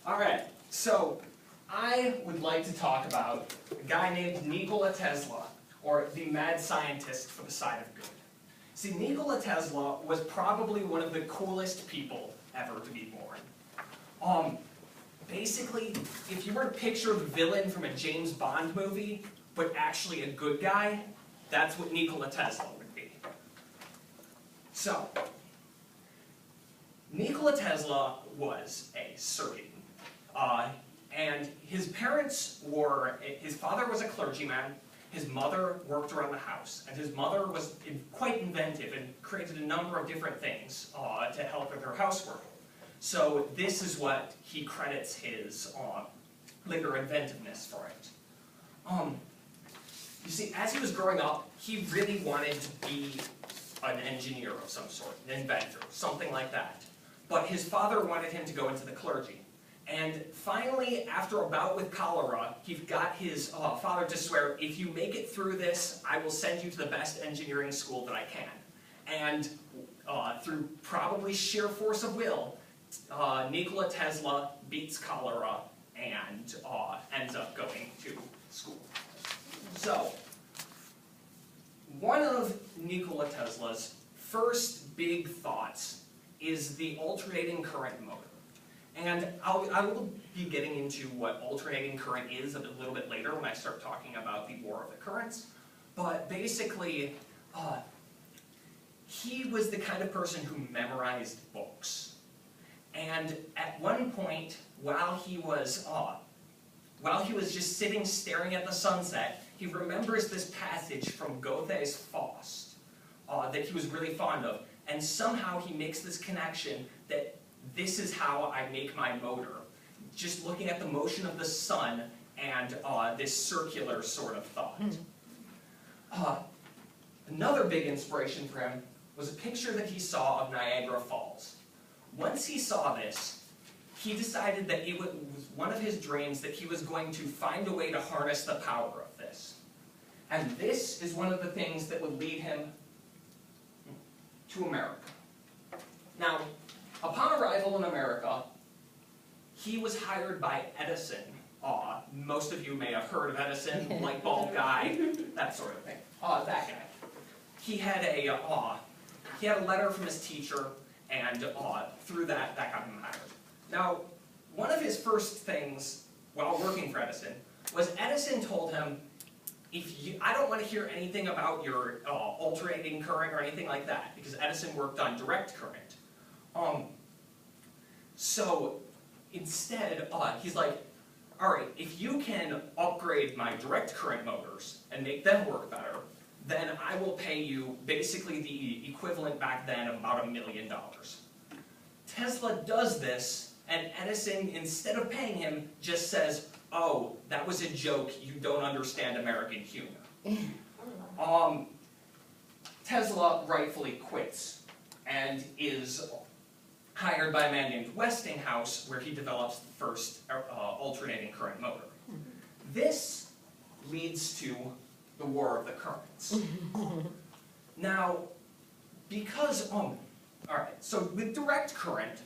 Alright, so I would like to talk about a guy named Nikola Tesla, or the mad scientist for the side of good. See, Nikola Tesla was probably one of the coolest people ever to be born. Basically, if you were to picture the villain from a James Bond movie, but actually a good guy, that's what Nikola Tesla would be. So, Nikola Tesla was a surgeon. And his parents were, his father was a clergyman, his mother worked around the house, and his mother was quite inventive and created a number of different things to help with her housework. So this is what he credits his later inventiveness for it. You see, as he was growing up, he really wanted to be an engineer of some sort, an inventor, something like that. But his father wanted him to go into the clergy. And finally, after a bout with cholera, he got his father to swear, if you make it through this, I will send you to the best engineering school that I can. And through probably sheer force of will, Nikola Tesla beats cholera and ends up going to school. So, one of Nikola Tesla's first big thoughts is the alternating current motor. And I will be getting into what alternating current is a little bit later when I start talking about the War of the Currents. But basically, he was the kind of person who memorized books. And at one point, while he was just sitting staring at the sunset, he remembers this passage from Goethe's Faust that he was really fond of. And somehow he makes this connection that this is how I make my motor. Just looking at the motion of the sun and this circular sort of thought. Another big inspiration for him was a picture that he saw of Niagara Falls. Once he saw this, he decided that it was one of his dreams that he was going to find a way to harness the power of this. And this is one of the things that would lead him to America. Now, upon arrival in America, he was hired by Edison. Most of you may have heard of Edison, light bulb guy, that sort of thing. That guy. He had a letter from his teacher, and through that got him hired. Now, one of his first things while working for Edison was Edison told him, I don't want to hear anything about your alternating current or anything like that, because Edison worked on direct current. So instead, he's like, all right, if you can upgrade my direct current motors and make them work better, then I will pay you basically the equivalent back then of about $1 million. Tesla does this, and Edison, instead of paying him, just says, oh, that was a joke, you don't understand American humor. Tesla rightfully quits and is hired by a man named Westinghouse, where he develops the first alternating current motor. This leads to the War of the Currents. Now, because, alright, so with direct current,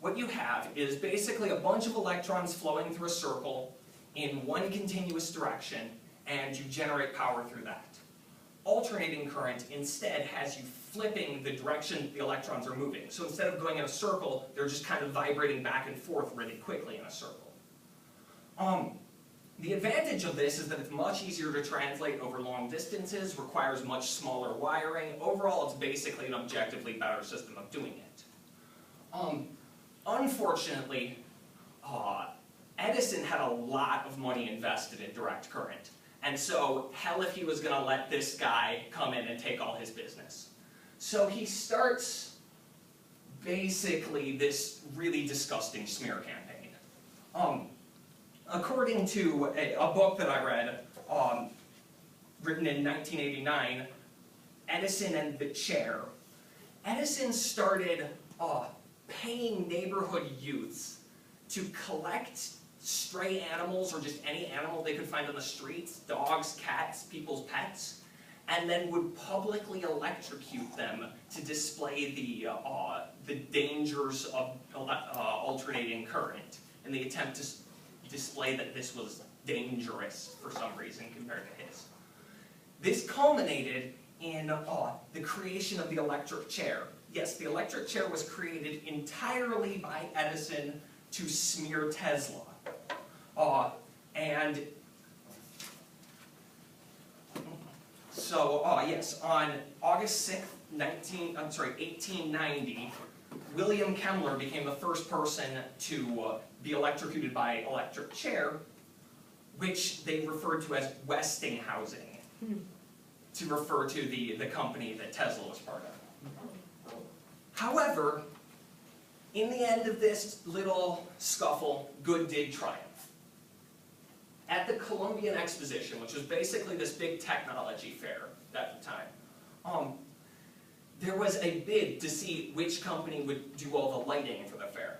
what you have is basically a bunch of electrons flowing through a circle in one continuous direction, and you generate power through that. Alternating current instead has you flipping the direction the electrons are moving. So instead of going in a circle, they're just kind of vibrating back and forth really quickly in a circle. The advantage of this is that it's much easier to translate over long distances, requires much smaller wiring. Overall, it's basically an objectively better system of doing it. Unfortunately, Edison had a lot of money invested in direct current. And so, hell if he was going to let this guy come in and take all his business. So he starts basically this really disgusting smear campaign. According to a book that I read, written in 1989, Edison and the Chair, Edison started paying neighborhood youths to collect stray animals, or just any animal they could find on the streets, dogs, cats, people's pets, and then would publicly electrocute them to display the dangers of alternating current. in the attempt to display that this was dangerous for some reason compared to his. This culminated in the creation of the electric chair. Yes, the electric chair was created entirely by Edison to smear Tesla. And so, yes, on August 6th, 1890, William Kemmler became the first person to be electrocuted by electric chair, which they referred to as Westinghousing, to refer to the company that Tesla was part of. However, in the end of this little scuffle, good did triumph. At the Columbian Exposition, which was basically this big technology fair at the time, there was a bid to see which company would do all the lighting for the fair.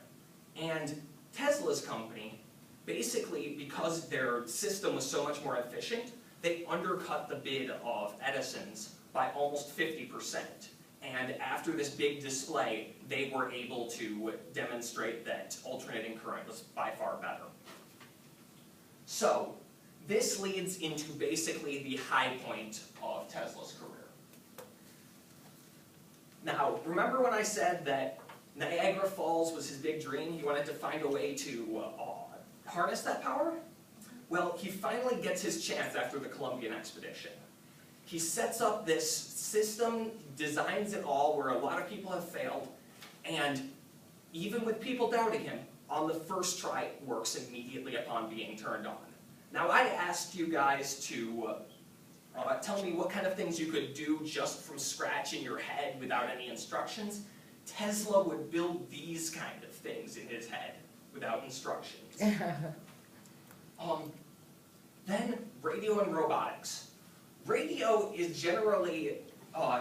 And Tesla's company, basically because their system was so much more efficient, they undercut the bid of Edison's by almost 50%. And after this big display, they were able to demonstrate that alternating current was by far better. So, this leads into basically the high point of Tesla's career. Now, remember when I said that Niagara Falls was his big dream? He wanted to find a way to harness that power? Well, he finally gets his chance after the Columbian Expedition. He sets up this system, designs it all, where a lot of people have failed, and even with people doubting him, on the first try, it works immediately upon being turned on. Now, I asked you guys to tell me what kind of things you could do just from scratch in your head without any instructions. Tesla would build these kind of things in his head without instructions. Then, radio and robotics. Radio is generally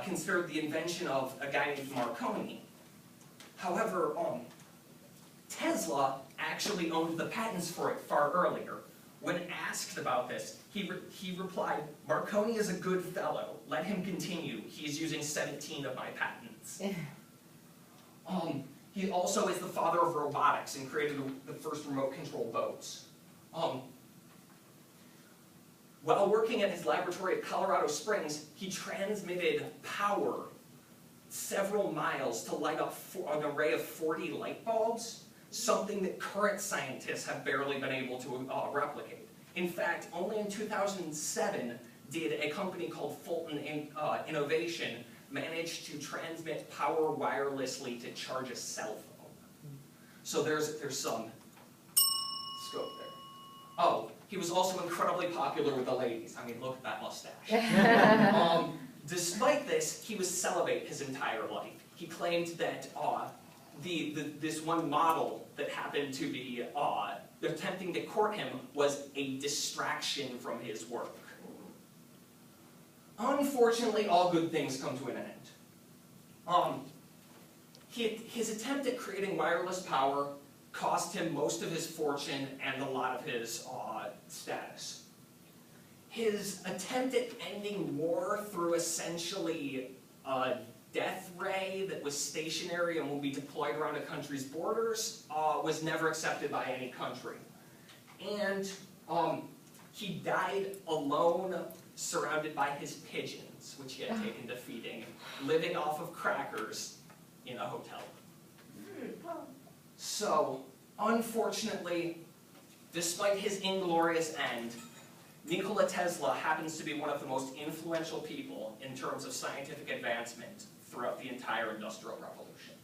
considered the invention of a guy named Marconi. However, Tesla actually owned the patents for it far earlier. When asked about this, he replied, "Marconi is a good fellow. Let him continue. He's using 17 of my patents." He also is the father of robotics and created the first remote-control boats. While working at his laboratory at Colorado Springs, he transmitted power several miles to light up an array of 40 light bulbs, something that current scientists have barely been able to replicate. In fact, only in 2007 did a company called Fulton Innovation manage to transmit power wirelessly to charge a cell phone. So there's some scope there. Oh, he was also incredibly popular with the ladies. I mean, look at that mustache. Despite this, he was celibate his entire life. He claimed that this one model that happened to be attempting to court him was a distraction from his work. Unfortunately, all good things come to an end. His attempt at creating wireless power cost him most of his fortune and a lot of his status. His attempt at ending war through essentially a death ray that was stationary and will be deployed around a country's borders was never accepted by any country. And he died alone, surrounded by his pigeons, which he had taken to feeding, living off of crackers in a hotel. So, unfortunately, despite his inglorious end, Nikola Tesla happens to be one of the most influential people in terms of scientific advancement throughout the entire Industrial Revolution.